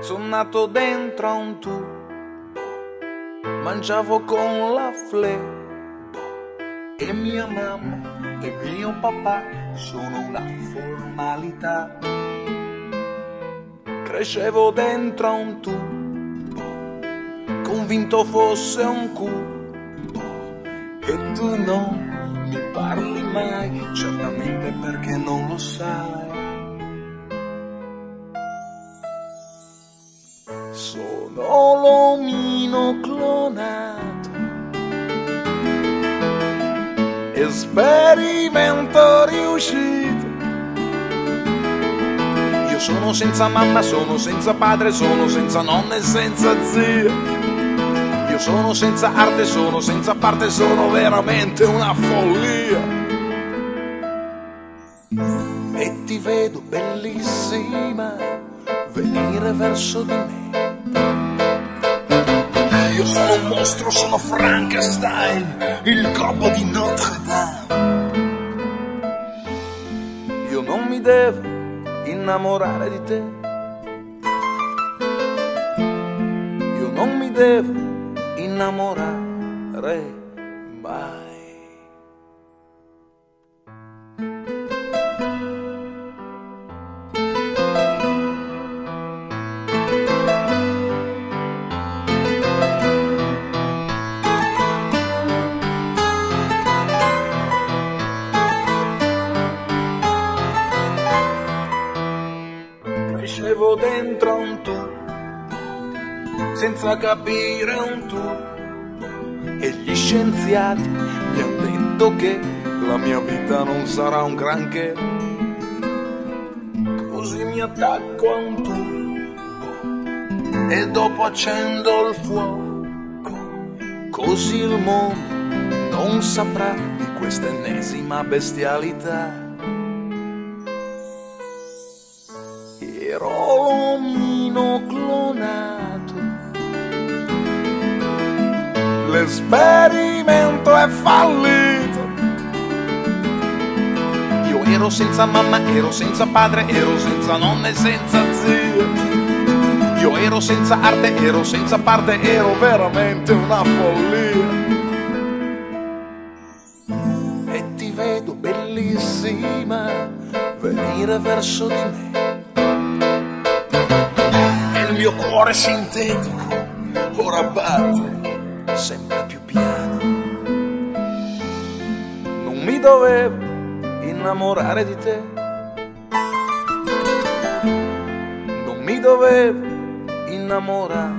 Sono nato dentro a un tubo, mangiavo con la flè, e mia mamma e mio papà sono una formalità. Crescevo dentro a un tubo, convinto fosse un cubo, e tu non mi parli mai, certamente perché non lo sai. Sono l'omino clonato, esperimento riuscito. Io sono senza mamma, sono senza padre, sono senza nonna e senza zia. Io sono senza arte, sono senza parte, sono veramente una follia. E ti vedo bellissima venire verso di me. Io sono un mostro, sono Frankenstein, il capo di Notre Dame. Io non mi devo innamorare di te, io non mi devo innamorare mai. Crescevo dentro un tubo, senza capire un tubo, e gli scienziati mi hanno detto che la mia vita non sarà un granché. Così mi attacco a un tubo e dopo accendo il fuoco, così il mondo non saprà di questa ennesima bestialità. Ero l'omino clonato, l'esperimento è fallito. Io ero senza mamma, ero senza padre, ero senza nonna e senza zia. Io ero senza arte, ero senza parte, ero veramente una follia. E ti vedo bellissima venire verso di me. Il mio cuore sintetico ora batte sempre più piano. Non mi dovevo innamorare di te, non mi dovevo innamorare